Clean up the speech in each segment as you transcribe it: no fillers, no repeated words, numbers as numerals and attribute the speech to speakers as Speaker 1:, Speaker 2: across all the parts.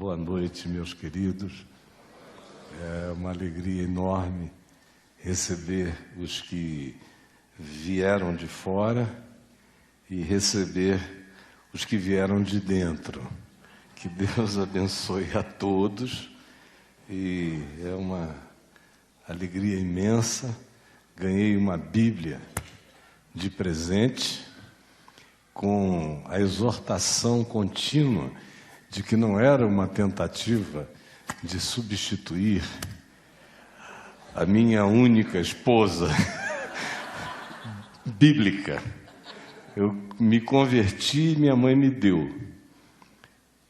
Speaker 1: Boa noite, meus queridos. É uma alegria enorme receber os que vieram de fora e receber os que vieram de dentro. Que Deus abençoe a todos e é uma alegria imensa. Ganhei uma Bíblia de presente com a exortação contínua de que não era uma tentativa de substituir a minha única esposa bíblica. Eu me converti e minha mãe me deu.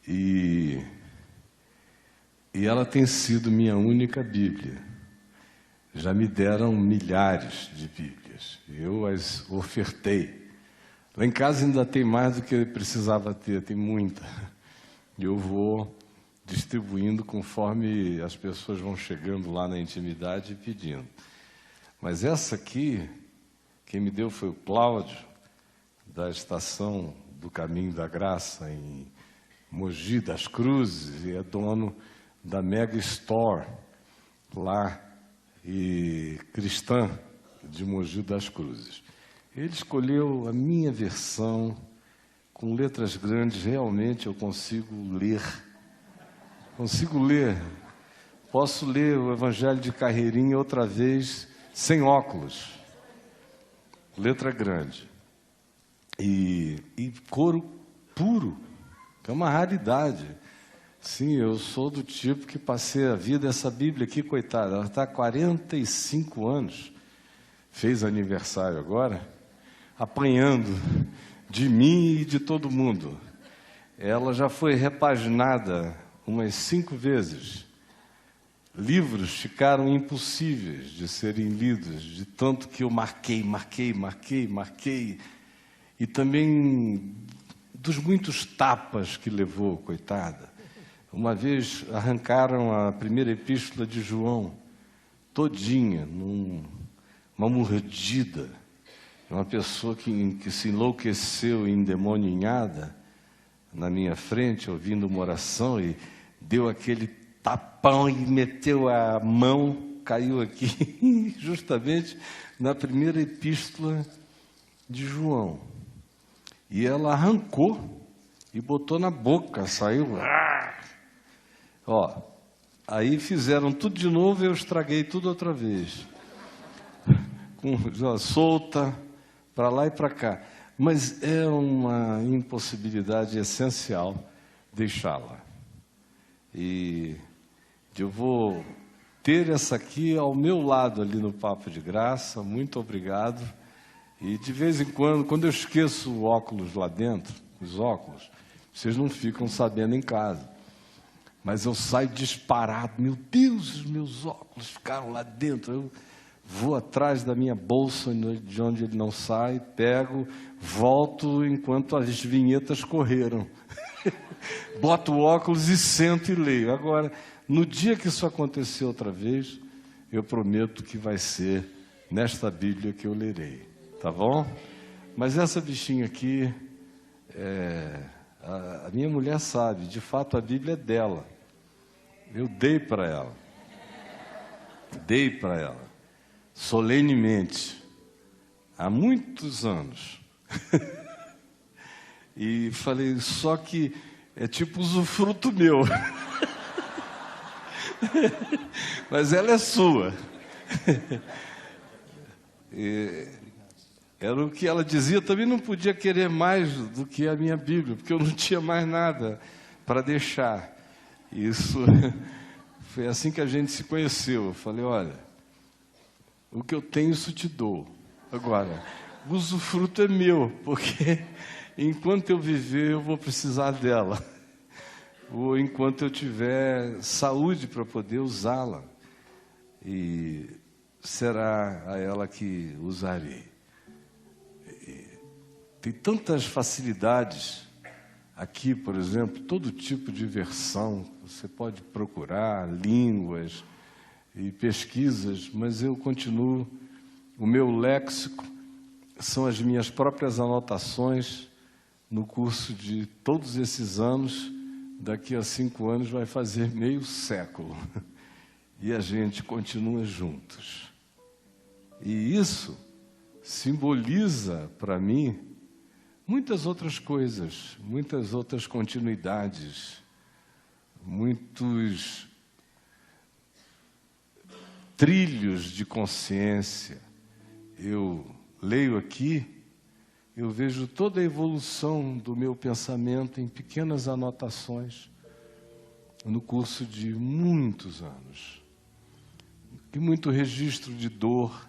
Speaker 1: E ela tem sido minha única Bíblia. Já me deram milhares de Bíblias. Eu as ofertei. Lá em casa ainda tem mais do que precisava ter, tem muita. E eu vou distribuindo conforme as pessoas vão chegando lá na intimidade e pedindo. Mas essa aqui, quem me deu foi o Cláudio, da estação do Caminho da Graça, em Mogi das Cruzes, e é dono da Mega Store, lá, e cristã de Mogi das Cruzes. Ele escolheu a minha versão, com letras grandes, realmente eu consigo ler. Posso ler o Evangelho de Carreirinha outra vez, sem óculos. Letra grande. E couro puro, que é uma raridade. Sim, eu sou do tipo que passei a vida, essa Bíblia aqui, coitada, ela está há 45 anos, fez aniversário agora, apanhando de mim e de todo mundo. Ela já foi repaginada umas 5 vezes. Livros ficaram impossíveis de serem lidos, de tanto que eu marquei. E também dos muitos tapas que levou, coitada. Uma vez arrancaram a primeira epístola de João, todinha, numa mordida. Uma pessoa que se enlouqueceu, endemoninhada, na minha frente, ouvindo uma oração, e deu aquele tapão e meteu a mão, caiu aqui, justamente na primeira epístola de João. E ela arrancou e botou na boca, saiu. Ó, aí fizeram tudo de novo e eu estraguei tudo outra vez. Solta, para lá e para cá. Mas é uma impossibilidade essencial deixá-la. E eu vou ter essa aqui ao meu lado ali no Papo de Graça. Muito obrigado. E de vez em quando eu esqueço o óculos lá dentro, os óculos, vocês não ficam sabendo em casa. Mas eu saio disparado. Meu Deus, os meus óculos ficaram lá dentro. Eu vou atrás da minha bolsa, de onde ele não sai, pego, volto enquanto as vinhetas correram. Boto o óculos e sento e leio. Agora, no dia que isso acontecer outra vez, eu prometo que vai ser nesta Bíblia que eu lerei. Tá bom? Mas essa bichinha aqui, a minha mulher sabe, de fato a Bíblia é dela. Eu dei para ela. Solenemente, há muitos anos. E falei, só que é tipo usufruto meu. Mas ela é sua. Era o que ela dizia, também não podia querer mais do que a minha Bíblia, porque eu não tinha mais nada para deixar. Isso foi assim que a gente se conheceu. Eu falei, olha, o que eu tenho, isso te dou. Agora, o usufruto é meu, porque enquanto eu viver, eu vou precisar dela. Ou enquanto eu tiver saúde para poder usá-la. E será a ela que usarei. Tem tantas facilidades aqui, por exemplo, todo tipo de versão. Você pode procurar línguas e pesquisas, mas eu continuo. O meu léxico são as minhas próprias anotações no curso de todos esses anos daqui a 5 anos vai fazer meio século. E a gente continua juntos. E isso simboliza para mim muitas outras coisas, muitas outras continuidades, muitos trilhos de consciência. Eu leio aqui, eu vejo toda a evolução do meu pensamento em pequenas anotações no curso de muitos anos. E muito registro de dor,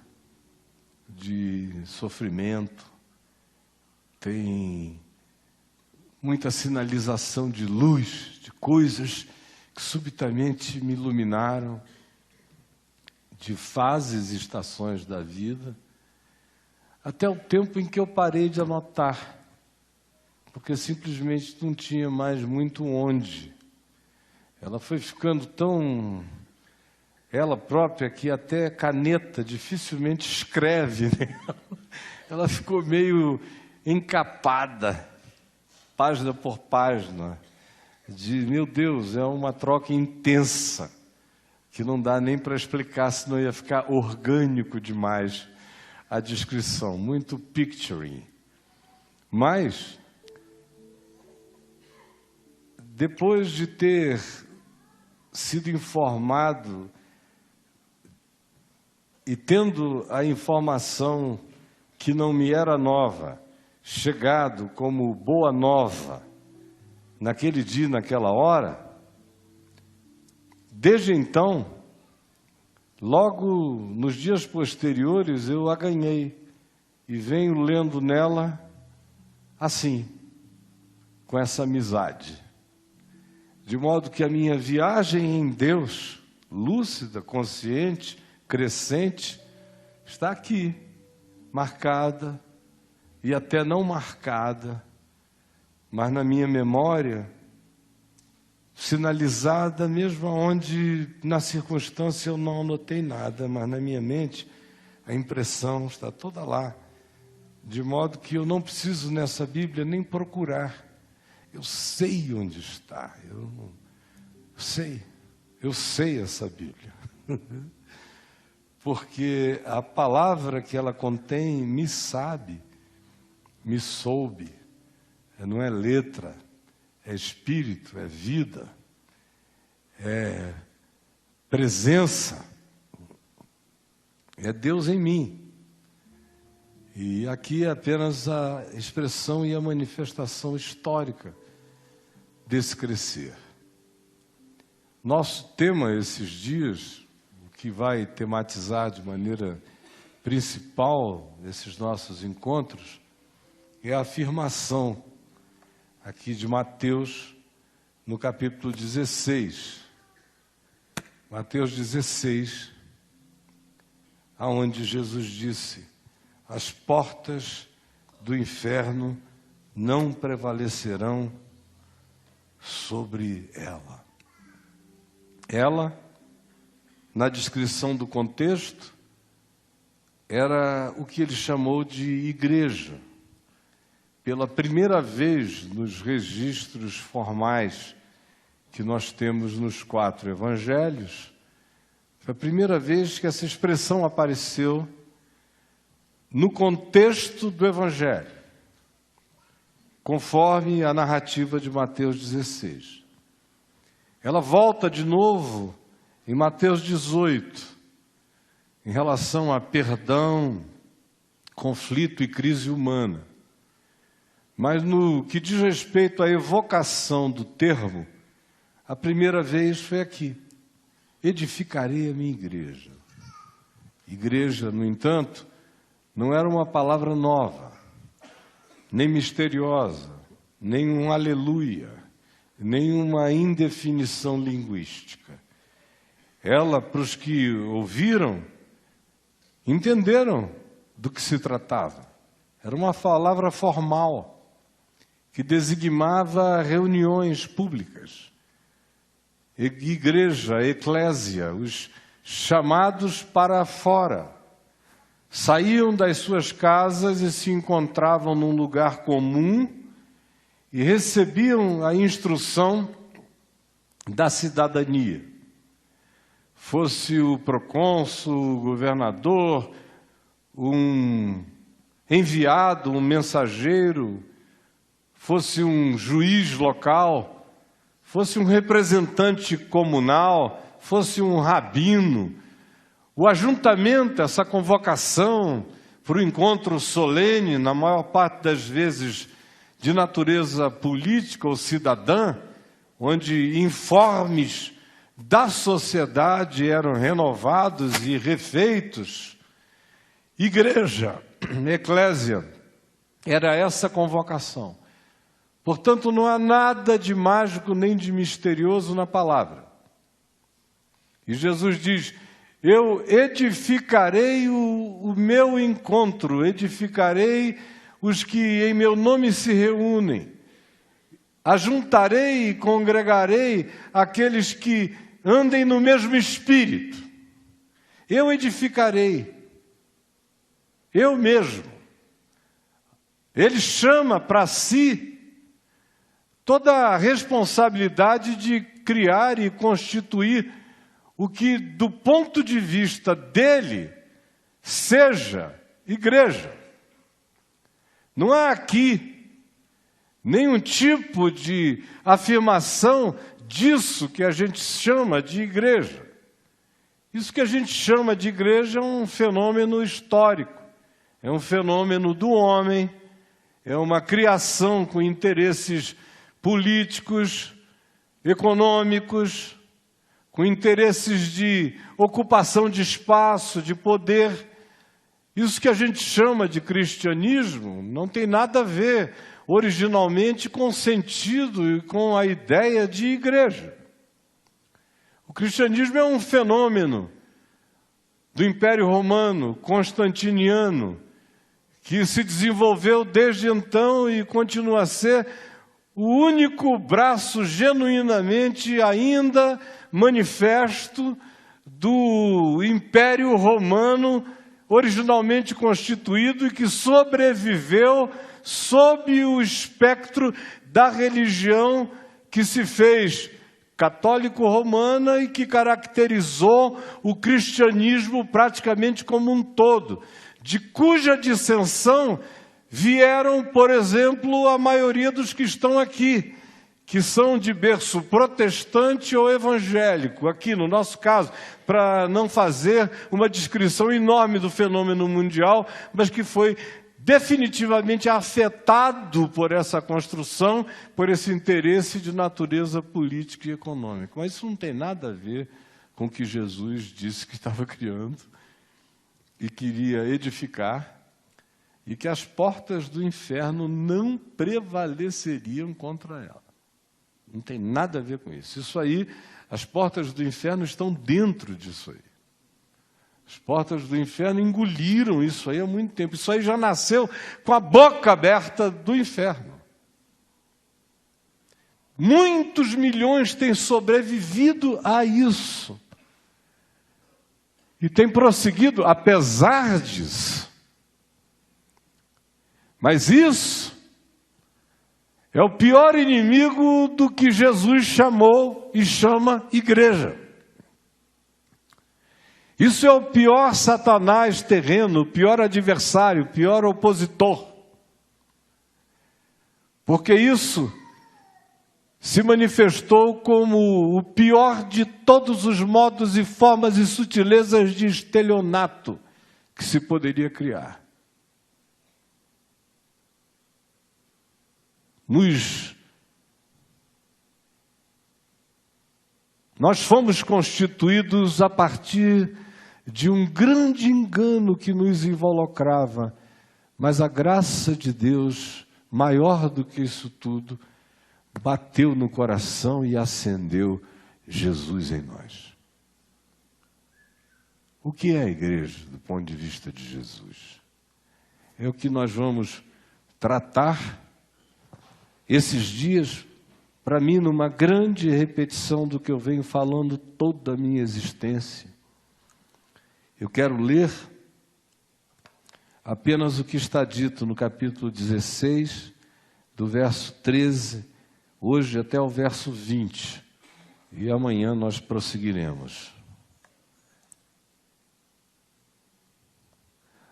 Speaker 1: de sofrimento, tem muita sinalização de luz, de coisas que subitamente me iluminaram, de fases e estações da vida, até o tempo em que eu parei de anotar, porque simplesmente não tinha mais muito onde. Ela foi ficando tão... ela própria, que até caneta dificilmente escreve, né? Ela ficou meio encapada, página por página, de, meu Deus, é uma troca intensa, que não dá nem para explicar, senão ia ficar orgânico demais a descrição, muito picturing. Mas, depois de ter sido informado e tendo a informação que não me era nova, chegado como boa nova, naquele dia, naquela hora, desde então, logo nos dias posteriores, eu a ganhei e venho lendo nela assim, com essa amizade. De modo que a minha viagem em Deus, lúcida, consciente, crescente, está aqui, marcada e até não marcada, mas na minha memória, sinalizada mesmo onde na circunstância eu não anotei nada, mas na minha mente a impressão está toda lá, de modo que eu não preciso nessa Bíblia nem procurar. Eu sei onde está, eu sei essa Bíblia. Porque a palavra que ela contém me sabe, me soube, não é letra, é espírito, é vida, é presença, é Deus em mim. E aqui é apenas a expressão e a manifestação histórica desse crescer. Nosso tema esses dias, o que vai tematizar de maneira principal esses nossos encontros, é a afirmação aqui de Mateus, no capítulo 16. Mateus 16, aonde Jesus disse: as portas do inferno não prevalecerão sobre ela. Ela, na descrição do contexto, era o que ele chamou de igreja. Pela primeira vez nos registros formais que nós temos nos 4 evangelhos, foi a primeira vez que essa expressão apareceu no contexto do evangelho, conforme a narrativa de Mateus 16. Ela volta de novo em Mateus 18, em relação a perdão, conflito e crise humana. Mas no que diz respeito à evocação do termo, a primeira vez foi aqui: edificarei a minha igreja. Igreja, no entanto, não era uma palavra nova, nem misteriosa, nem um aleluia, nem uma indefinição linguística. Ela, para os que ouviram, entenderam do que se tratava. Era uma palavra formal, que designava reuniões públicas, igreja, eclésia, os chamados para fora. Saíam das suas casas e se encontravam num lugar comum e recebiam a instrução da cidadania. Fosse o procônsul, o governador, um enviado, um mensageiro, fosse um juiz local, fosse um representante comunal, fosse um rabino, o ajuntamento, essa convocação para o encontro solene, na maior parte das vezes de natureza política ou cidadã, onde informes da sociedade eram renovados e refeitos. Igreja, eclésia, era essa convocação. Portanto, não há nada de mágico nem de misterioso na palavra. E Jesus diz: eu edificarei o meu encontro, edificarei os que em meu nome se reúnem, ajuntarei e congregarei aqueles que andem no mesmo espírito. Eu edificarei, eu mesmo. Ele chama para si toda a responsabilidade de criar e constituir o que, do ponto de vista dele, seja igreja. Não há aqui nenhum tipo de afirmação disso que a gente chama de igreja. Isso que a gente chama de igreja é um fenômeno histórico, é um fenômeno do homem, é uma criação com interesses políticos, econômicos, com interesses de ocupação de espaço, de poder. Isso que a gente chama de cristianismo não tem nada a ver originalmente com o sentido e com a ideia de igreja. O cristianismo é um fenômeno do Império Romano, constantiniano, que se desenvolveu desde então e continua a ser o único braço genuinamente ainda manifesto do Império Romano, originalmente constituído e que sobreviveu sob o espectro da religião que se fez católico-romana e que caracterizou o cristianismo praticamente como um todo, de cuja dissensão vieram, por exemplo, a maioria dos que estão aqui, que são de berço protestante ou evangélico, aqui no nosso caso, para não fazer uma descrição enorme do fenômeno mundial, mas que foi definitivamente afetado por essa construção, por esse interesse de natureza política e econômica. Mas isso não tem nada a ver com o que Jesus disse que estava criando e queria edificar, e que as portas do inferno não prevaleceriam contra ela. Não tem nada a ver com isso. Isso aí, as portas do inferno estão dentro disso aí. As portas do inferno engoliram isso aí há muito tempo. Isso aí já nasceu com a boca aberta do inferno. Muitos milhões têm sobrevivido a isso. E têm prosseguido, apesar disso. Mas isso é o pior inimigo do que Jesus chamou e chama igreja. Isso é o pior Satanás terreno, o pior adversário, o pior opositor. Porque isso se manifestou como o pior de todos os modos e formas e sutilezas de estelionato que se poderia criar. Nós fomos constituídos a partir de um grande engano que nos involucrava, mas a graça de Deus, maior do que isso tudo, bateu no coração e acendeu Jesus em nós. O que é a igreja do ponto de vista de Jesus? É o que nós vamos tratar esses dias, para mim, numa grande repetição do que eu venho falando toda a minha existência. Eu quero ler apenas o que está dito no capítulo 16, do verso 13, hoje até o verso 20. E amanhã nós prosseguiremos.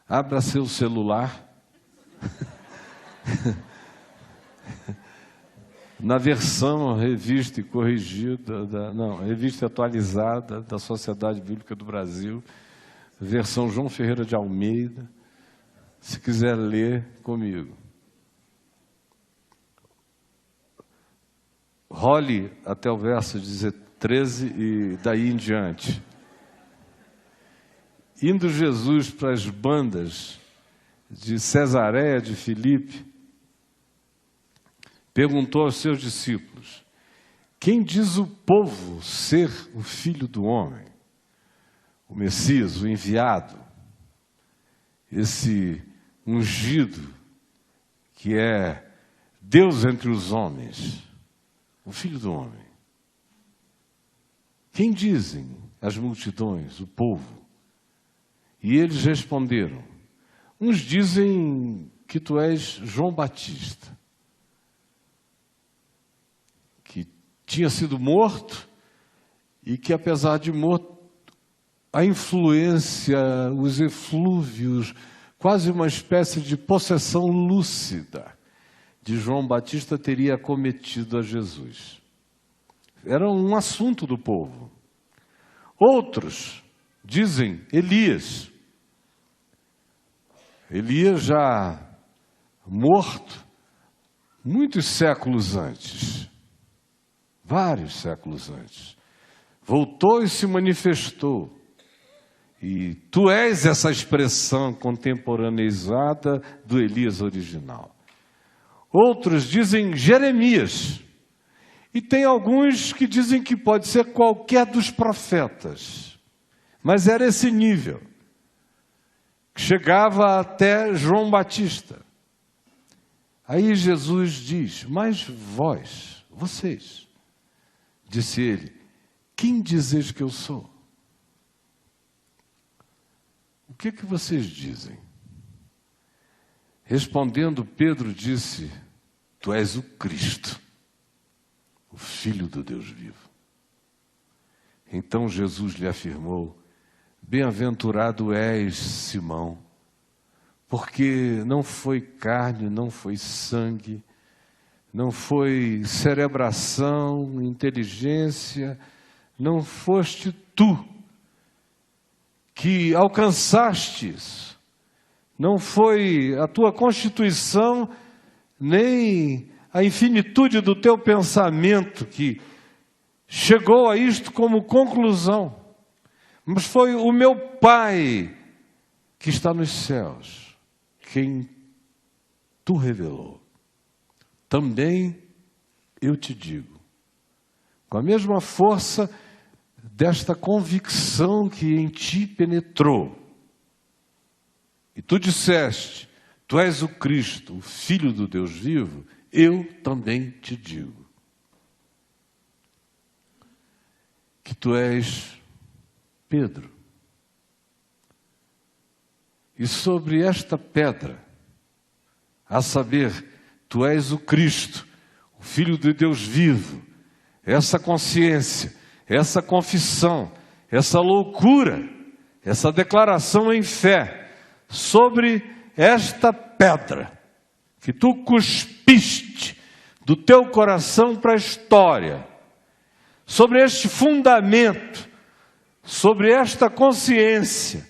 Speaker 1: Abra seu celular. Na versão revista e corrigida, revista atualizada da Sociedade Bíblica do Brasil, versão João Ferreira de Almeida, se quiser ler comigo. Role até o verso 13 e daí em diante. Indo Jesus para as bandas de Cesareia de Filipe, perguntou aos seus discípulos: quem diz o povo ser o Filho do Homem? O Messias, o enviado, esse ungido que é Deus entre os homens, o Filho do Homem. Quem dizem as multidões, o povo? E eles responderam: uns dizem que tu és João Batista, que tinha sido morto e que, apesar de morto, a influência, os eflúvios, quase uma espécie de possessão lúcida de João Batista teria acometido a Jesus. Era um assunto do povo. Outros dizem Elias. Elias já morto muitos séculos antes, vários séculos antes, voltou e se manifestou. E tu és essa expressão contemporaneizada do Elias original. Outros dizem Jeremias. E tem alguns que dizem que pode ser qualquer dos profetas. Mas era esse nível, que chegava até João Batista. Aí Jesus diz: mas vós, vocês, disse ele, quem dizeis que eu sou? O que vocês dizem? Respondendo, Pedro disse: tu és o Cristo, o Filho do Deus vivo. Então Jesus lhe afirmou: bem-aventurado és, Simão, porque não foi carne, não foi sangue, não foi cerebração, inteligência, não foste tu que alcançastes, não foi a tua constituição, nem a infinitude do teu pensamento que chegou a isto como conclusão, mas foi o meu Pai que está nos céus, quem tu revelou. Também eu te digo, com a mesma força desta convicção que em ti penetrou, e tu disseste, tu és o Cristo, o Filho do Deus vivo, eu também te digo, que tu és Pedro, e sobre esta pedra, a saber, tu és o Cristo, o Filho de Deus vivo, essa consciência, essa confissão, essa loucura, essa declaração em fé, sobre esta pedra, que tu cuspiste do teu coração para a história, sobre este fundamento, sobre esta consciência,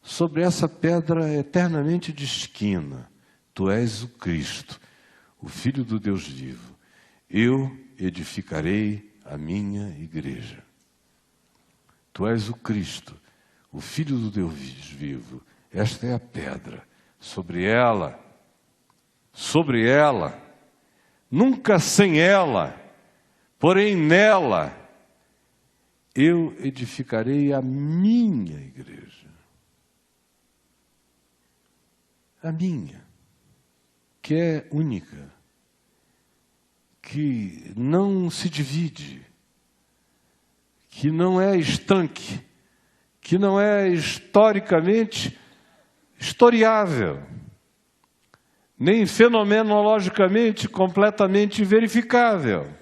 Speaker 1: sobre essa pedra eternamente de esquina, tu és o Cristo, o Filho do Deus vivo. Eu edificarei a minha igreja. Tu és o Cristo, o Filho do Deus vivo. Esta é a pedra. Sobre ela, nunca sem ela, porém nela, eu edificarei a minha igreja. A minha, que é única, que não se divide, que não é estanque, que não é historicamente historiável, nem fenomenologicamente completamente verificável.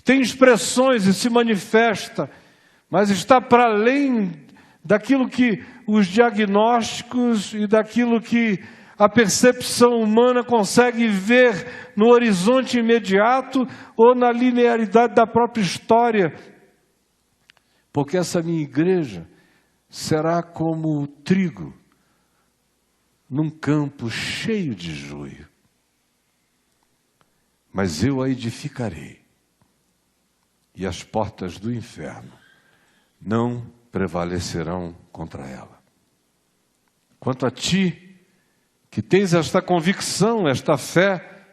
Speaker 1: tem expressões e se manifesta, mas está para além daquilo que os diagnósticos e daquilo que a percepção humana consegue ver no horizonte imediato ou na linearidade da própria história. Porque essa minha igreja será como o trigo num campo cheio de joio. Mas eu a edificarei, e as portas do inferno não prevalecerão contra ela. Quanto a ti, que tens esta convicção, esta fé,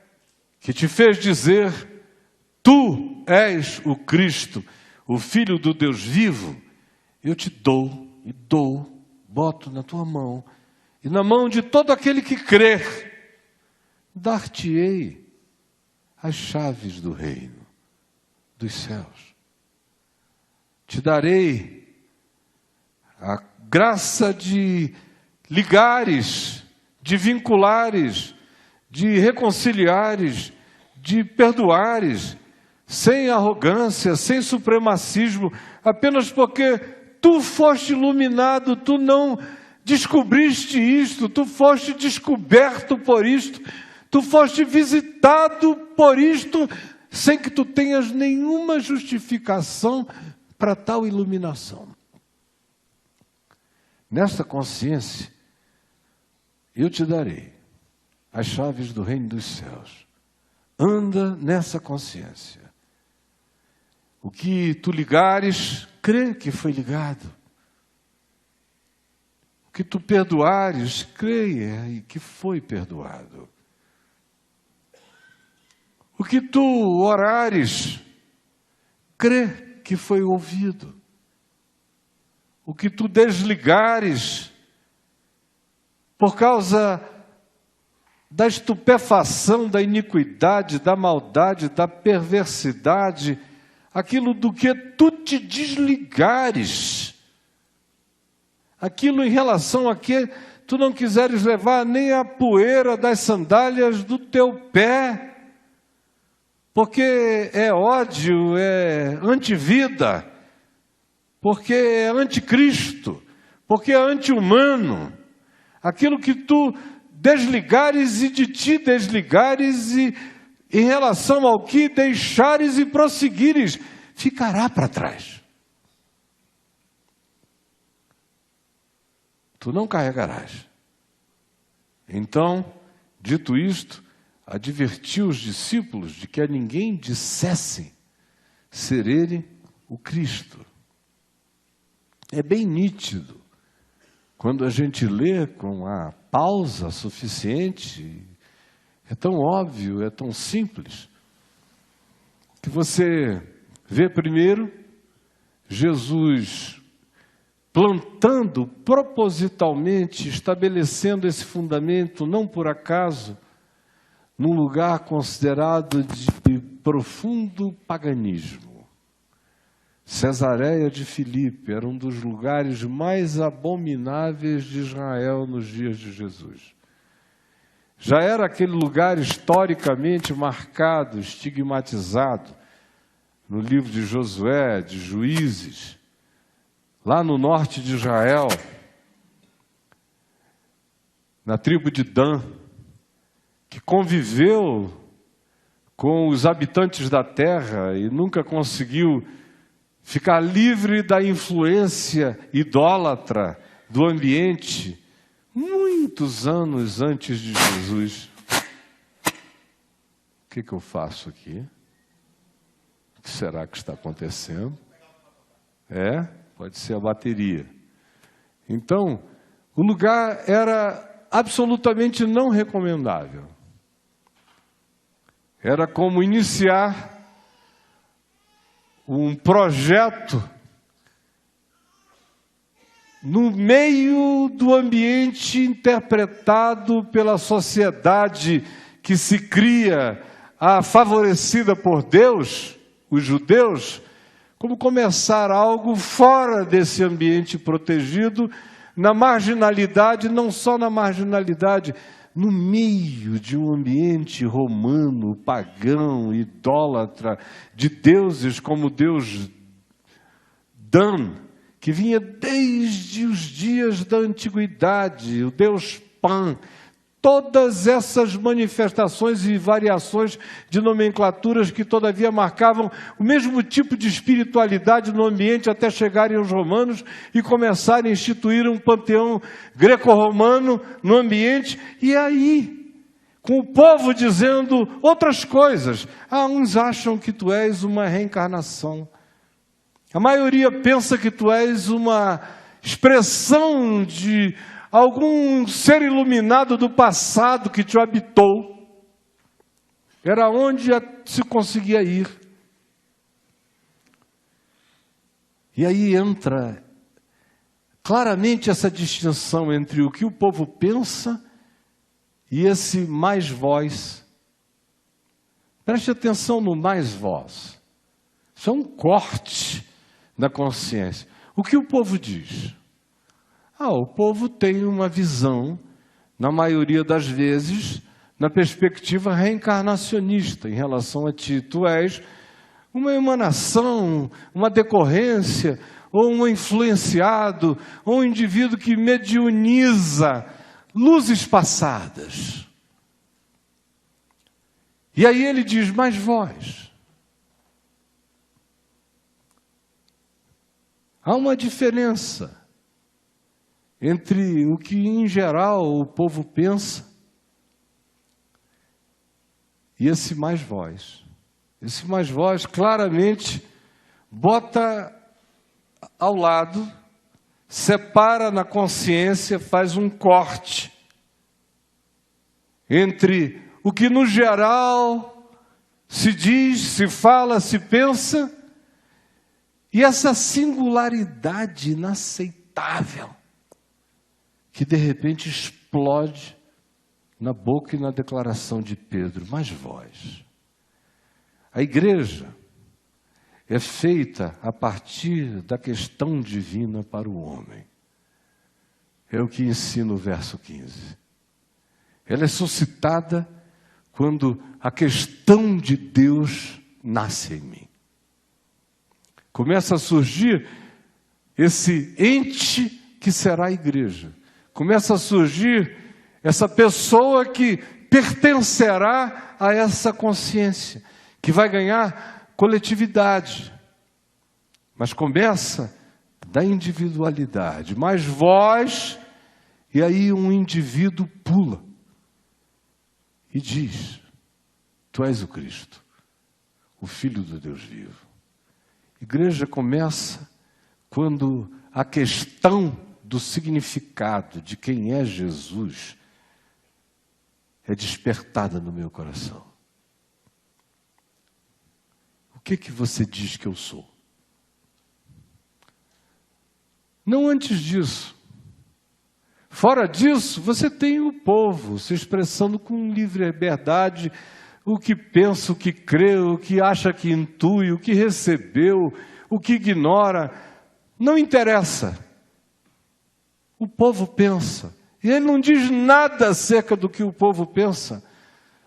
Speaker 1: que te fez dizer, tu és o Cristo, o Filho do Deus vivo, eu te dou e dou, boto na tua mão, e na mão de todo aquele que crer, dar-te-ei as chaves do reino dos céus. Te darei a graça de ligares, de vinculares, de reconciliares, de perdoares, sem arrogância, sem supremacismo, apenas porque tu foste iluminado, tu não descobriste isto, tu foste descoberto por isto, tu foste visitado por isto, sem que tu tenhas nenhuma justificação para tal iluminação. Nesta consciência, eu te darei as chaves do reino dos céus. Anda nessa consciência. O que tu ligares, crê que foi ligado. O que tu perdoares, creia que foi perdoado. O que tu orares, crê que foi ouvido. O que tu desligares, por causa da estupefação, da iniquidade, da maldade, da perversidade, aquilo do que tu te desligares, aquilo em relação a que tu não quiseres levar nem a poeira das sandálias do teu pé, porque é ódio, é antivida, porque é anticristo, porque é anti-humano. Aquilo que tu desligares e de ti desligares e em relação ao que deixares e prosseguires, ficará para trás. Tu não carregarás. Então, dito isto, advertiu os discípulos de que a ninguém dissessem ser ele o Cristo. É bem nítido, quando a gente lê com a pausa suficiente, é tão óbvio, é tão simples, que você vê primeiro Jesus plantando propositalmente, estabelecendo esse fundamento, não por acaso, num lugar considerado de profundo paganismo. Cesareia de Filipe era um dos lugares mais abomináveis de Israel nos dias de Jesus. Já era aquele lugar historicamente marcado, estigmatizado, no livro de Josué, de Juízes, lá no norte de Israel, na tribo de Dan, que conviveu com os habitantes da terra e nunca conseguiu ficar livre da influência idólatra do ambiente, muitos anos antes de Jesus. O que eu faço aqui? O que será que está acontecendo? Pode ser a bateria. Então, o lugar era absolutamente não recomendável. Era como iniciar um projeto no meio do ambiente interpretado pela sociedade que se cria favorecida por Deus, os judeus, como começar algo fora desse ambiente protegido, na marginalidade, não só na marginalidade, no meio de um ambiente romano, pagão, idólatra, de deuses como Deus Dan, que vinha desde os dias da antiguidade, o Deus Pan, todas essas manifestações e variações de nomenclaturas que todavia marcavam o mesmo tipo de espiritualidade no ambiente até chegarem os romanos e começarem a instituir um panteão greco-romano no ambiente. E aí, com o povo dizendo outras coisas. Uns acham que tu és uma reencarnação. A maioria pensa que tu és uma expressão de algum ser iluminado do passado que te habitou. Era onde se conseguia ir. E aí entra claramente essa distinção entre o que o povo pensa e esse mais vós. Preste atenção no mais vós. Isso é um corte na consciência. O que o povo diz? O povo tem uma visão, na maioria das vezes, na perspectiva reencarnacionista em relação a ti. Tu és uma emanação, uma decorrência, ou um influenciado, ou um indivíduo que mediuniza luzes passadas. E aí ele diz, mas vós. Há uma diferença entre o que, em geral, o povo pensa e esse mais vós. Esse mais vós claramente bota ao lado, separa na consciência, faz um corte entre o que, no geral, se diz, se fala, se pensa, e essa singularidade inaceitável que de repente explode na boca e na declaração de Pedro. Mas vós, a igreja é feita a partir da questão divina para o homem. É o que ensina o verso 15. Ela é suscitada quando a questão de Deus nasce em mim. Começa a surgir esse ente que será a igreja. Começa a surgir essa pessoa que pertencerá a essa consciência, que vai ganhar coletividade. Mas começa da individualidade. Mas vós, e aí um indivíduo pula e diz, tu és o Cristo, o Filho do Deus vivo. A igreja começa quando a questão do significado de quem é Jesus é despertada no meu coração. O que você diz que eu sou? Não antes disso. Fora disso, você tem o povo se expressando com livre liberdade o que pensa, o que crê, o que acha que intui, o que recebeu, o que ignora. Não interessa. O povo pensa. E ele não diz nada acerca do que o povo pensa.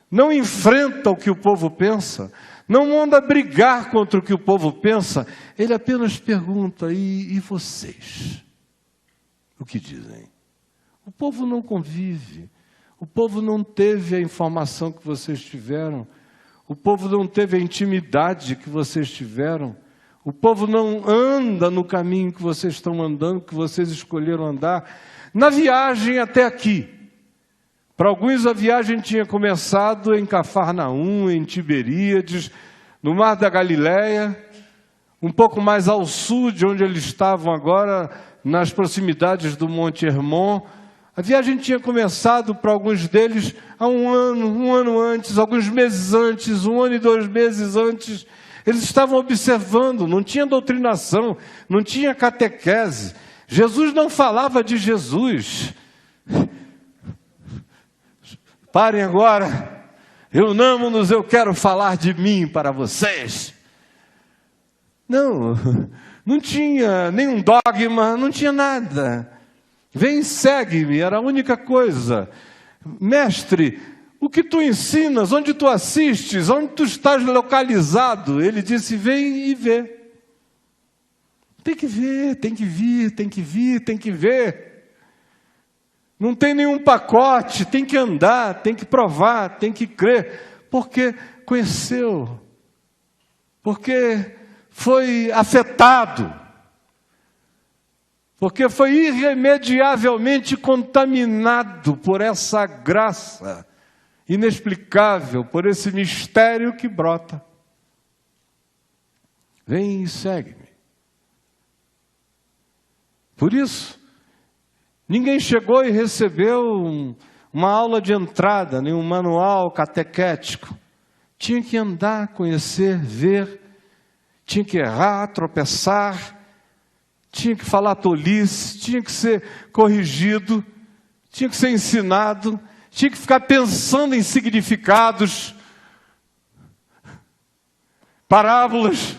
Speaker 1: Não enfrenta o que o povo pensa. Não manda brigar contra o que o povo pensa. Ele apenas pergunta, e vocês? O que dizem? O povo não convive. O povo não teve a informação que vocês tiveram. O povo não teve a intimidade que vocês tiveram. O povo não anda no caminho que vocês estão andando, que vocês escolheram andar. Na viagem até aqui. Para alguns a viagem tinha começado em Cafarnaum, em Tiberíades, no Mar da Galileia, um pouco mais ao sul de onde eles estavam agora, nas proximidades do Monte Hermon. A viagem tinha começado para alguns deles há um ano antes, alguns meses antes, 1 ano e 2 meses antes. Eles estavam observando, não tinha doutrinação, não tinha catequese. Jesus não falava de Jesus. Parem agora. Reunamos-nos, eu quero falar de mim para vocês. Não tinha nenhum dogma, não tinha nada. Vem, segue-me, era a única coisa. mestre, o que tu ensinas, onde tu assistes, onde tu estás localizado? Ele disse, vem e vê. Tem que ver, tem que vir, tem que vir, tem que ver. Não tem nenhum pacote, tem que andar, tem que provar, tem que crer, porque conheceu, porque foi afetado, porque foi irremediavelmente contaminado por essa graça inexplicável, por esse mistério que brota. Vem e segue-me. Por isso, ninguém chegou e recebeu uma aula de entrada, nem um manual catequético. Tinha que andar, conhecer, ver, tinha que errar, tropeçar, tinha que falar tolice, tinha que ser corrigido, tinha que ser ensinado, tinha que ficar pensando em significados, parábolas.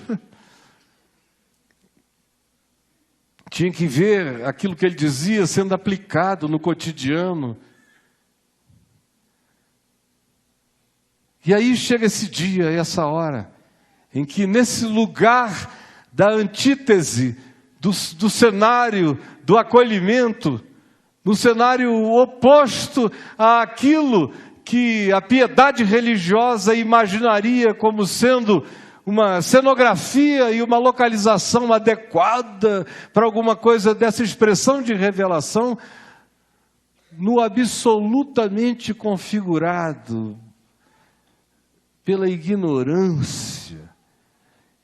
Speaker 1: Tinha que ver aquilo que ele dizia sendo aplicado no cotidiano. E aí chega esse dia, essa hora, em que nesse lugar da antítese, do cenário do acolhimento, no cenário oposto àquilo que a piedade religiosa imaginaria como sendo uma cenografia e uma localização adequada para alguma coisa dessa expressão de revelação, no absolutamente configurado pela ignorância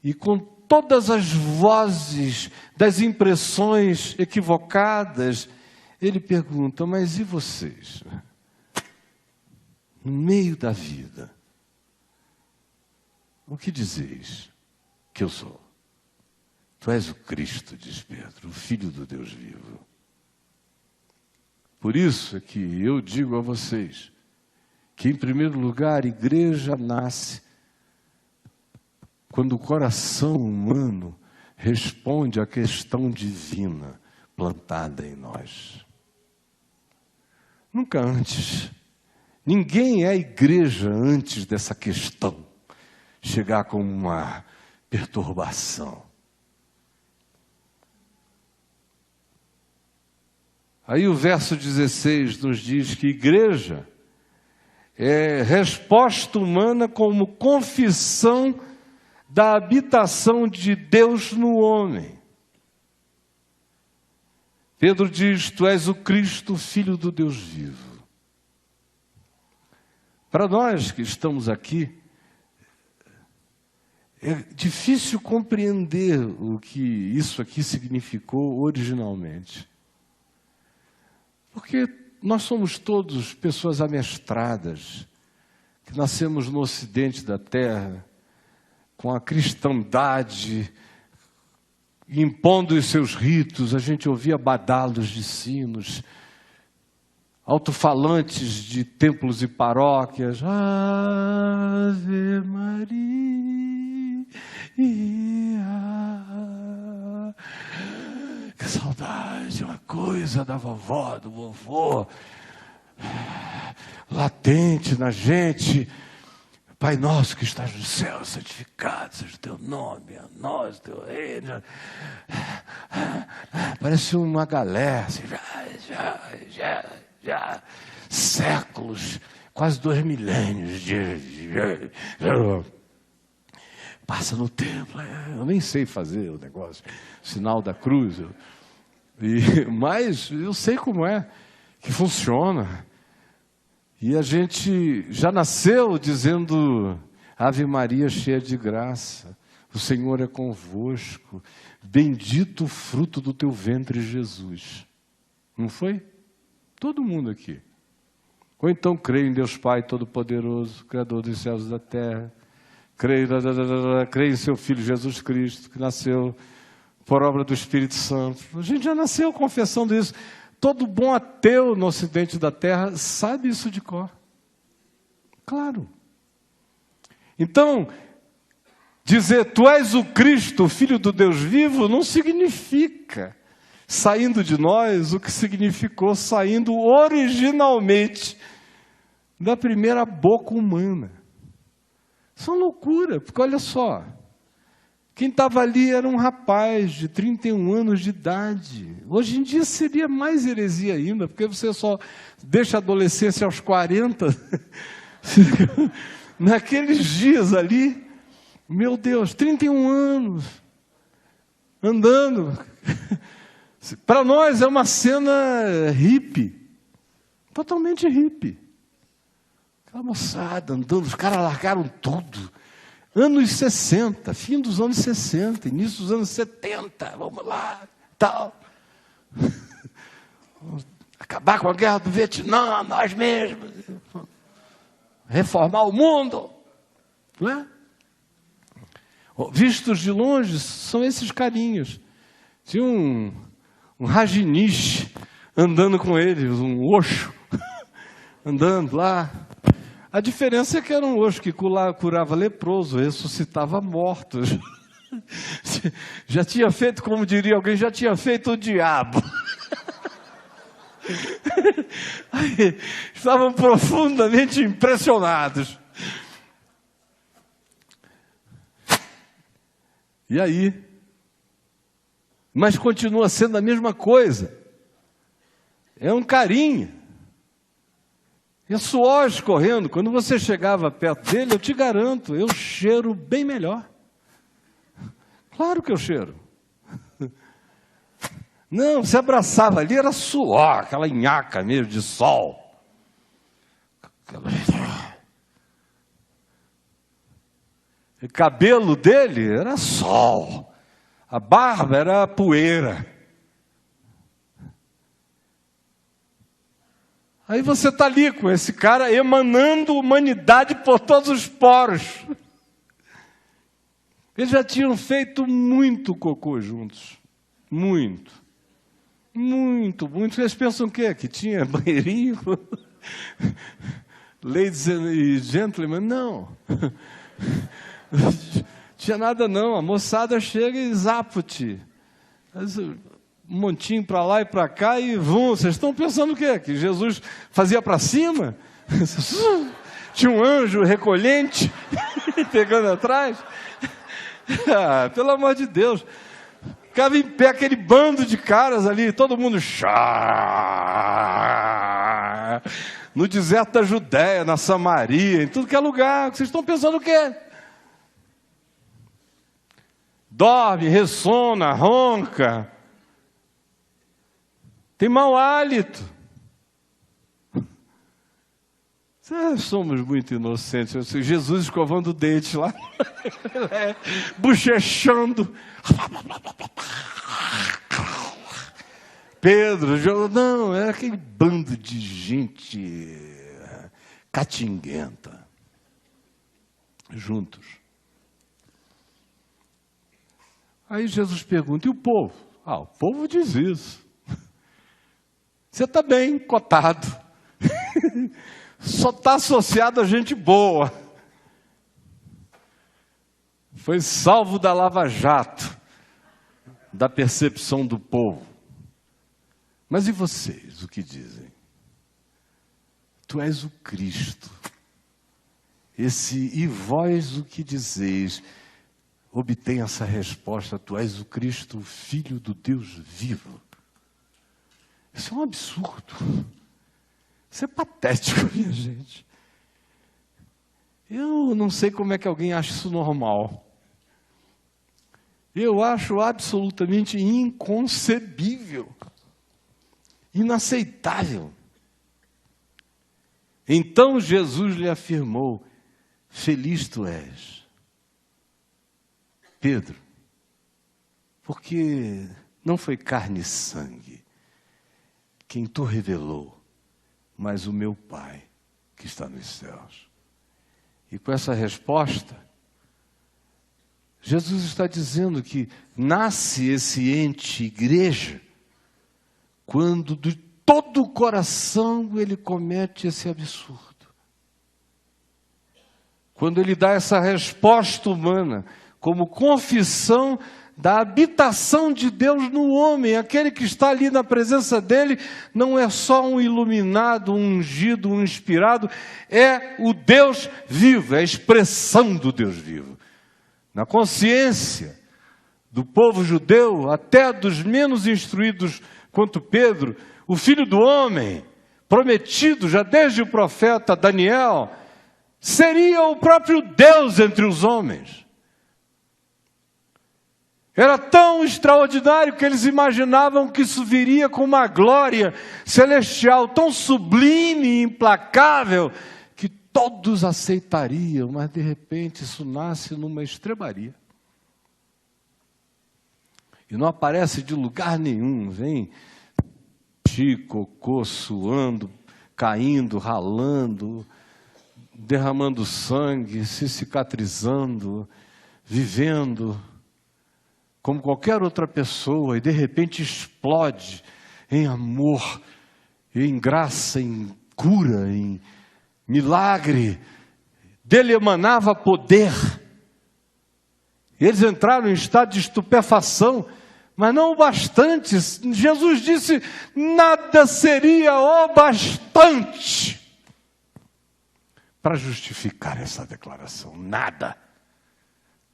Speaker 1: e com todas as vozes das impressões equivocadas, ele pergunta, mas e vocês? No meio da vida, o que dizeis que eu sou? Tu és o Cristo, diz Pedro, o Filho do Deus vivo. Por isso é que eu digo a vocês, que em primeiro lugar a igreja nasce quando o coração humano responde à questão divina plantada em nós. Nunca antes. Ninguém é igreja antes dessa questão chegar como uma perturbação. Aí o verso 16 nos diz que igreja é resposta humana como confissão da habitação de Deus no homem. Pedro diz, tu és o Cristo, Filho do Deus vivo. Para nós que estamos aqui, é difícil compreender o que isso aqui significou originalmente. Porque nós somos todos pessoas amestradas, que nascemos no ocidente da terra, com a cristandade impondo os seus ritos. A gente ouvia badalos de sinos, alto-falantes de templos e paróquias. Ave Maria. Que saudade, uma coisa da vovó, do vovô, latente na gente. Pai nosso que estás no céu, santificado seja o teu nome, a nós, teu reino. Parece uma galera, assim, já, séculos, quase 2 milênios passa no templo. Eu nem sei fazer o negócio, sinal da cruz, mas eu sei como é que funciona. E a gente já nasceu dizendo, Ave Maria cheia de graça, o Senhor é convosco, bendito o fruto do teu ventre, Jesus. Não foi? Todo mundo aqui. Ou então creio em Deus Pai Todo-Poderoso, Criador dos céus e da terra, creio em seu Filho Jesus Cristo, que nasceu por obra do Espírito Santo. A gente já nasceu confessando isso. Todo bom ateu no ocidente da terra sabe isso de cor. Claro. Então, dizer tu és o Cristo, o Filho do Deus vivo, não significa saindo de nós o que significou saindo originalmente da primeira boca humana. Isso é uma loucura, porque olha só, quem estava ali era um rapaz de 31 anos de idade. Hoje em dia seria mais heresia ainda, porque você só deixa a adolescência aos 40. Naqueles dias ali, meu Deus, 31 anos, andando. Para nós é uma cena hippie, totalmente hippie. Aquela moçada andando, os caras largaram tudo. Anos 60, fim dos anos 60, início dos anos 70, vamos lá, tal. Acabar com a guerra do Vietnã, nós mesmos. Reformar o mundo. Não é? Vistos de longe, são esses carinhos. Tinha um Rajneesh andando com eles, um Osho, andando lá. A diferença é que era um Osho que curava leproso, ressuscitava mortos. Já tinha feito, como diria alguém, já tinha feito o diabo. Aí, estavam profundamente impressionados. E aí? Mas continua sendo a mesma coisa. É um carinho. É suor escorrendo. Quando você chegava perto dele, eu te garanto, eu cheiro bem melhor. Claro que eu cheiro. Não, você abraçava ali, era suor, aquela nhaca mesmo de sol. O cabelo dele era sol. A barba era poeira. Aí você está ali com esse cara emanando humanidade por todos os poros. Eles já tinham feito muito cocô juntos. Muito. Muito, muito. Eles pensam o quê? Que tinha banheirinho? Ladies and gentlemen? Não. Tinha nada não. A moçada chega e zapa-te. Um montinho para lá e para cá e vum. Vocês estão pensando o quê? Que Jesus fazia para cima? Tinha um anjo recolhente pegando atrás? Ah, pelo amor de Deus. Ficava em pé aquele bando de caras ali, todo mundo no deserto da Judéia, na Samaria, em tudo que é lugar. Vocês estão pensando o quê? Dorme, ressona, ronca, tem mau hálito. Somos muito inocentes. Jesus escovando o dente lá, bochechando. Pedro, não, era aquele bando de gente catinguenta, juntos. Aí Jesus pergunta, e o povo? Ah, o povo diz isso. Você está bem cotado. Só está associado a gente boa. Foi salvo da Lava Jato, da percepção do povo. Mas e vocês, o que dizem? Tu és o Cristo. E vós o que dizeis? Obtém essa resposta, tu és o Cristo, o Filho do Deus vivo. Isso é um absurdo. Isso é patético, minha gente. Eu não sei como é que alguém acha isso normal. Eu acho absolutamente inconcebível. Inaceitável. Então Jesus lhe afirmou, feliz tu és, Pedro, porque não foi carne e sangue quem tu revelou, mas o meu Pai que está nos céus. E com essa resposta, Jesus está dizendo que nasce esse ente igreja quando de todo o coração ele comete esse absurdo. Quando ele dá essa resposta humana, como confissão da habitação de Deus no homem. Aquele que está ali na presença dele não é só um iluminado, um ungido, um inspirado, é o Deus vivo, é a expressão do Deus vivo. Na consciência do povo judeu, até dos menos instruídos quanto Pedro, o Filho do Homem, prometido já desde o profeta Daniel, seria o próprio Deus entre os homens. Era tão extraordinário que eles imaginavam que isso viria com uma glória celestial tão sublime e implacável que todos aceitariam, mas de repente isso nasce numa estrebaria. E não aparece de lugar nenhum, vem cocô, suando, caindo, ralando, derramando sangue, se cicatrizando, vivendo como qualquer outra pessoa, e de repente explode em amor, em graça, em cura, em milagre. Dele emanava poder. Eles entraram em estado de estupefação, mas não o bastante. Jesus disse, nada seria o bastante para justificar essa declaração. Nada.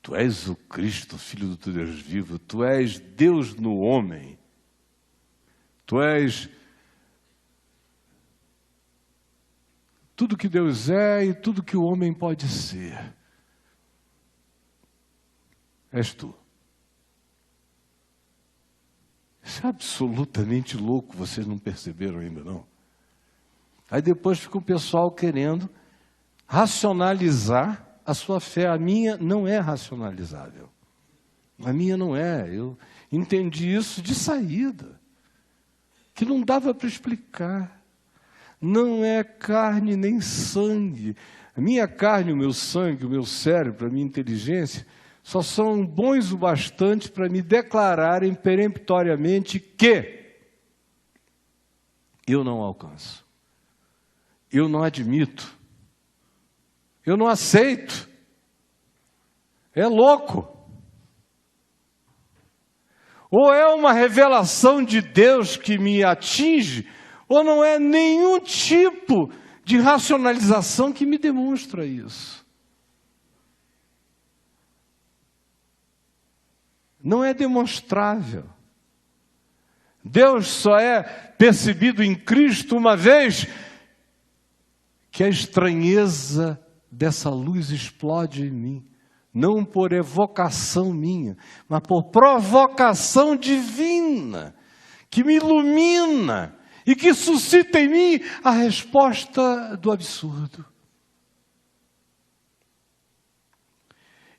Speaker 1: Tu és o Cristo, Filho do Deus vivo. Tu és Deus no homem. Tu és tudo que Deus é e tudo que o homem pode ser. És tu. Isso é absolutamente louco, vocês não perceberam ainda não? Aí depois fica o pessoal querendo racionalizar a sua fé. A minha não é racionalizável. A minha não é. Eu entendi isso de saída. Que não dava para explicar. Não é carne nem sangue. A minha carne, o meu sangue, o meu cérebro, a minha inteligência, só são bons o bastante para me declararem peremptoriamente que eu não alcanço. Eu não admito. Eu não aceito. É louco. Ou é uma revelação de Deus que me atinge, ou não é nenhum tipo de racionalização que me demonstra isso. Não é demonstrável. Deus só é percebido em Cristo uma vez que a estranheza dessa luz explode em mim. Não por evocação minha, mas por provocação divina, que me ilumina e que suscita em mim a resposta do absurdo.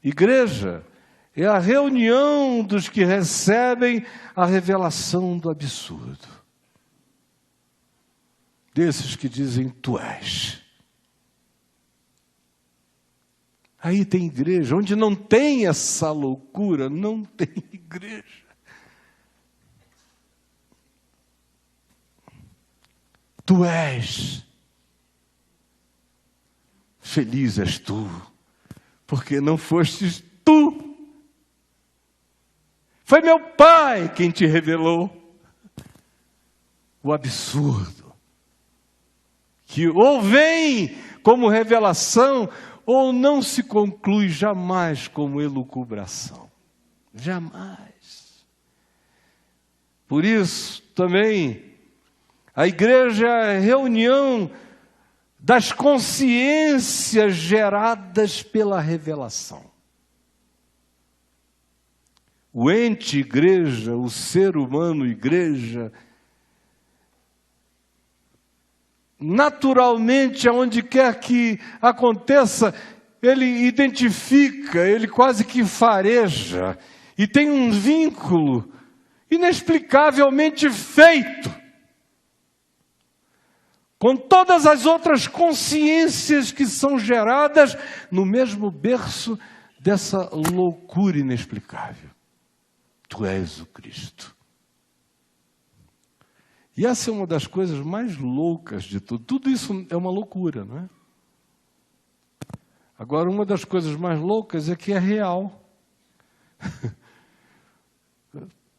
Speaker 1: Igreja é a reunião dos que recebem a revelação do absurdo. Desses que dizem, tu és. Aí tem igreja. Onde não tem essa loucura, não tem igreja. Tu és. Feliz és tu, porque não fostes tu. Foi meu Pai quem te revelou o absurdo, que ou vem como revelação, ou não se conclui jamais como elucubração. Jamais. Por isso, também, a igreja é a reunião das consciências geradas pela revelação. O ente igreja, o ser humano igreja, naturalmente, aonde quer que aconteça, ele identifica, ele quase que fareja, e tem um vínculo inexplicavelmente feito com todas as outras consciências que são geradas no mesmo berço dessa loucura inexplicável. Tu és o Cristo. E essa é uma das coisas mais loucas de tudo. Tudo isso é uma loucura, não é? Agora, uma das coisas mais loucas é que é real.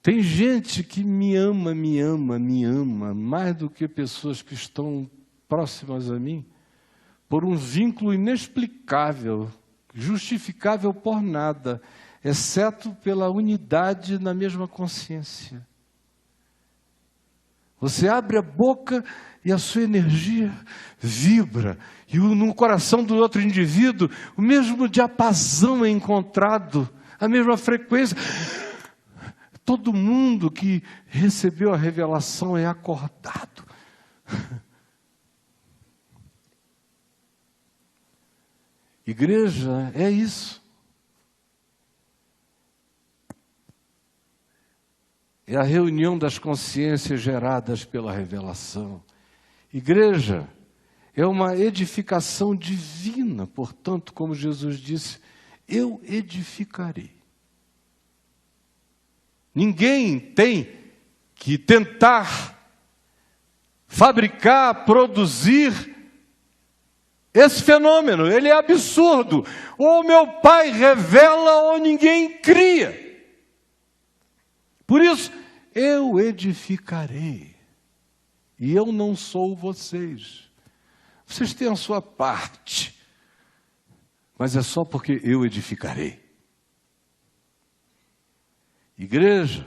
Speaker 1: Tem gente que me ama mais do que pessoas que estão próximas a mim, por um vínculo inexplicável, justificável por nada, exceto pela unidade na mesma consciência. Você abre a boca e a sua energia vibra, e no coração do outro indivíduo o mesmo diapasão é encontrado, a mesma frequência. Todo mundo que recebeu a revelação é acordado. Igreja é isso. É a reunião das consciências geradas pela revelação. Igreja é uma edificação divina, portanto, como Jesus disse, eu edificarei. Ninguém tem que tentar fabricar, produzir esse fenômeno. Ele é absurdo. Ou meu Pai revela ou ninguém cria. Por isso, eu edificarei. E eu não sou vocês. Vocês têm a sua parte. Mas é só porque eu edificarei. Igreja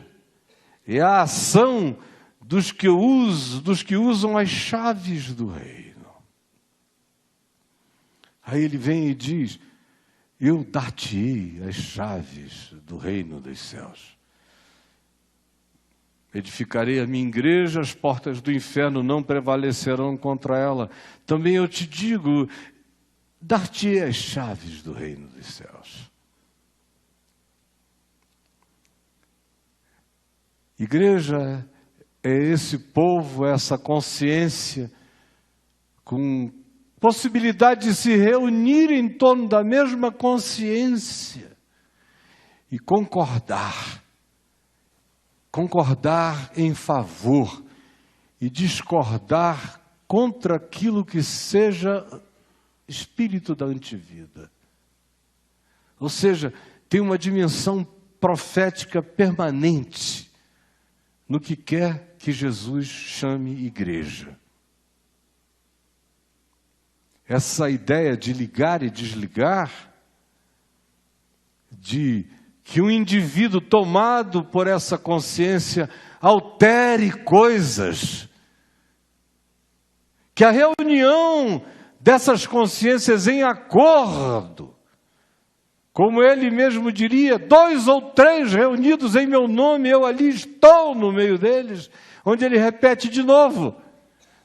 Speaker 1: é a ação dos que usam as chaves do reino. Aí ele vem e diz, eu dar-te-ei as chaves do reino dos céus. Edificarei a minha igreja, as portas do inferno não prevalecerão contra ela. Também eu te digo, dar-te-ei as chaves do reino dos céus. Igreja é esse povo, essa consciência, com possibilidade de se reunir em torno da mesma consciência e concordar em favor e discordar contra aquilo que seja espírito da antivida. Ou seja, tem uma dimensão profética permanente no que quer que Jesus chame igreja. Essa ideia de ligar e desligar, de que um indivíduo tomado por essa consciência altere coisas, que a reunião dessas consciências em acordo, como ele mesmo diria, 2 ou 3 reunidos em meu nome, eu ali estou no meio deles, onde ele repete de novo,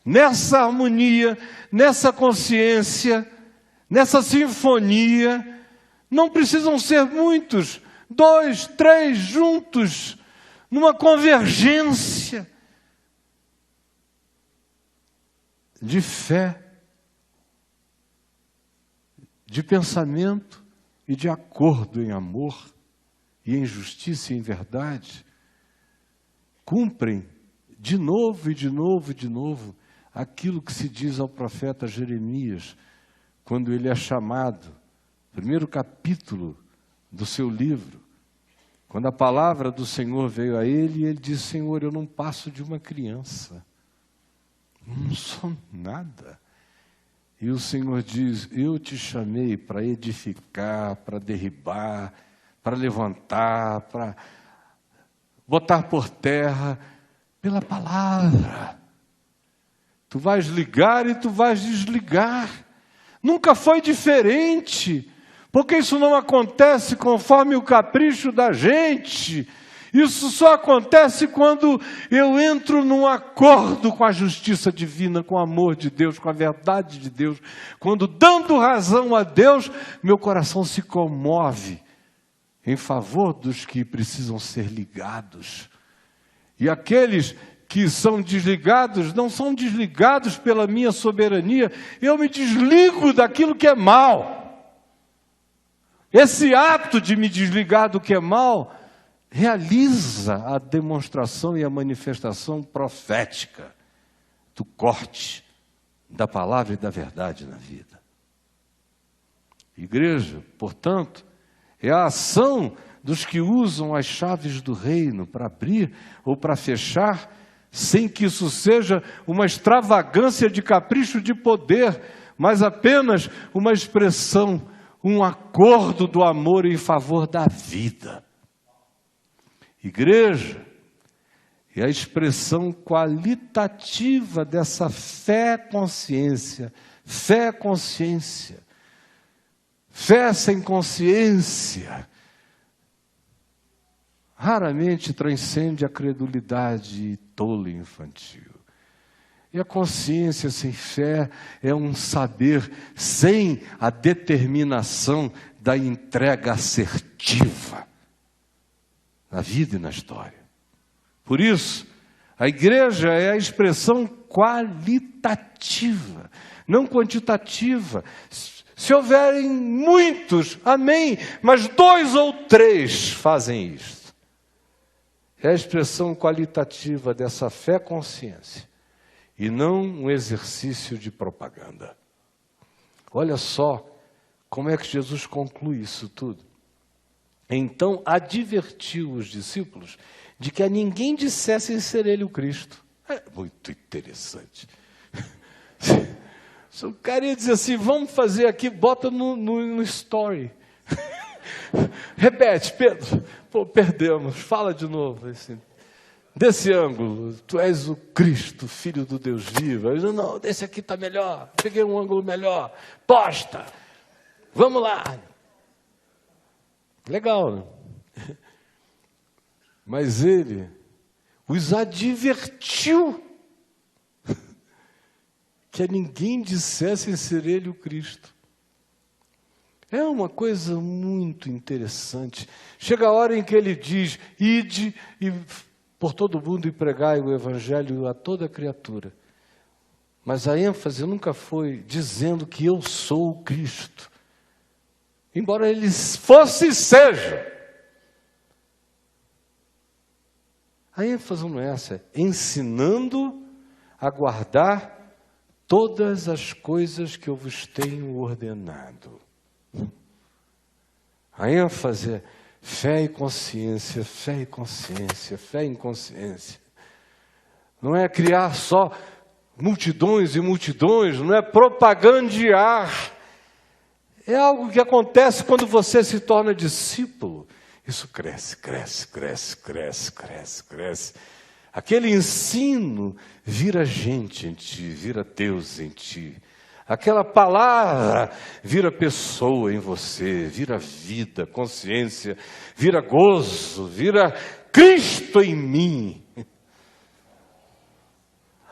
Speaker 1: nessa harmonia, nessa consciência, nessa sinfonia, não precisam ser muitos, 2, 3 juntos, numa convergência de fé, de pensamento e de acordo em amor e em justiça e em verdade, cumprem de novo e de novo e de novo aquilo que se diz ao profeta Jeremias, quando ele é chamado, primeiro capítulo do seu livro, quando a palavra do Senhor veio a ele, e ele disse, Senhor, eu não passo de uma criança, não sou nada. E o Senhor diz, eu te chamei para edificar, para derribar, para levantar, para botar por terra, pela palavra. Tu vais ligar e tu vais desligar. Nunca foi diferente, porque isso não acontece conforme o capricho da gente. Isso só acontece quando eu entro num acordo com a justiça divina, com o amor de Deus, com a verdade de Deus. Quando, dando razão a Deus, meu coração se comove em favor dos que precisam ser ligados. E aqueles que são desligados, não são desligados pela minha soberania, eu me desligo daquilo que é mal. Esse ato de me desligar do que é mal realiza a demonstração e a manifestação profética do corte da palavra e da verdade na vida. Igreja, portanto, é a ação dos que usam as chaves do reino para abrir ou para fechar, sem que isso seja uma extravagância de capricho de poder, mas apenas uma expressão, um acordo do amor em favor da vida. Igreja é a expressão qualitativa dessa fé-consciência. Fé-consciência. Fé sem consciência raramente transcende a credulidade tola e infantil. E a consciência sem fé é um saber sem a determinação da entrega assertiva na vida e na história. Por isso, a igreja é a expressão qualitativa, não quantitativa. Se houverem muitos, amém, mas 2 ou 3 fazem isto. É a expressão qualitativa dessa fé-consciência e não um exercício de propaganda. Olha só como é que Jesus conclui isso tudo. Então advertiu os discípulos de que a ninguém dissessem ser ele o Cristo. É muito interessante. Se o cara ia dizer assim, vamos fazer aqui, bota no story. Repete, Pedro. Pô, perdemos, fala de novo. Assim, desse ângulo, tu és o Cristo, Filho do Deus vivo. Eu digo, não, desse aqui está melhor, peguei um ângulo melhor. Posta, vamos lá. Legal, né? Mas ele os advertiu que a ninguém dissessem ser ele o Cristo. É uma coisa muito interessante. Chega a hora em que ele diz, ide e por todo mundo e pregai o evangelho a toda criatura. Mas a ênfase nunca foi dizendo que eu sou o Cristo. Embora ele fosse e seja. A ênfase não é essa, é ensinando a guardar todas as coisas que eu vos tenho ordenado. A ênfase é fé e consciência, fé e consciência, fé e consciência. Não é criar só multidões e multidões, não é propagandear. É algo que acontece quando você se torna discípulo. Isso cresce, cresce, cresce, cresce, cresce, cresce. Aquele ensino vira gente em ti, vira Deus em ti. Aquela palavra vira pessoa em você, vira vida, consciência, vira gozo, vira Cristo em mim.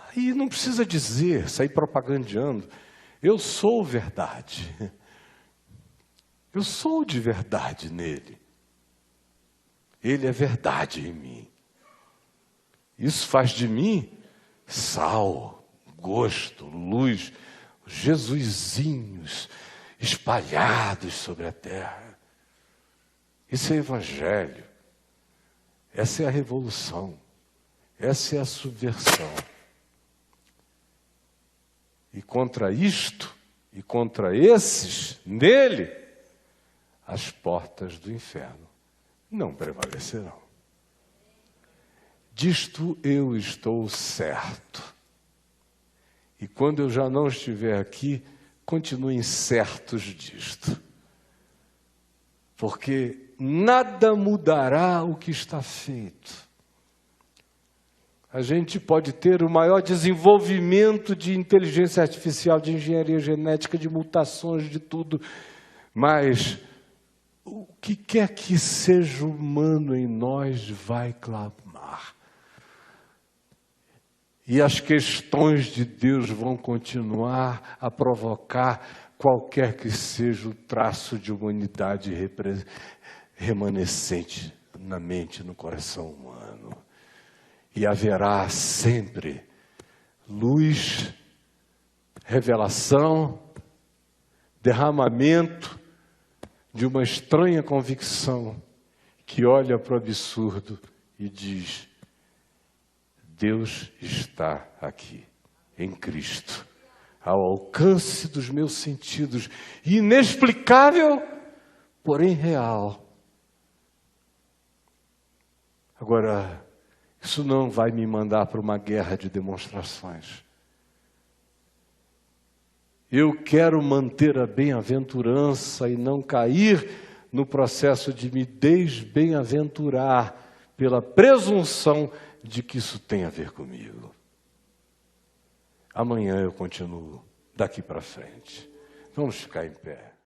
Speaker 1: Aí não precisa dizer, sair propagandeando. Eu sou verdade. Eu sou de verdade nele. Ele é verdade em mim. Isso faz de mim sal, gosto, luz, Jesusinhos espalhados sobre a terra. Isso é evangelho. Essa é a revolução. Essa é a subversão. E contra isto, e contra esses, nele, as portas do inferno não prevalecerão. Disto eu estou certo. E quando eu já não estiver aqui, continuem certos disto. Porque nada mudará o que está feito. A gente pode ter o maior desenvolvimento de inteligência artificial, de engenharia genética, de mutações, de tudo. Mas o que quer que seja humano em nós vai clamar. E as questões de Deus vão continuar a provocar qualquer que seja o traço de humanidade remanescente na mente e no coração humano. E haverá sempre luz, revelação, derramamento de uma estranha convicção que olha para o absurdo e diz: Deus está aqui, em Cristo, ao alcance dos meus sentidos, inexplicável, porém real. Agora, isso não vai me mandar para uma guerra de demonstrações. Eu quero manter a bem-aventurança e não cair no processo de me desbem-aventurar pela presunção de que isso tem a ver comigo. Amanhã eu continuo daqui para frente. Vamos ficar em pé.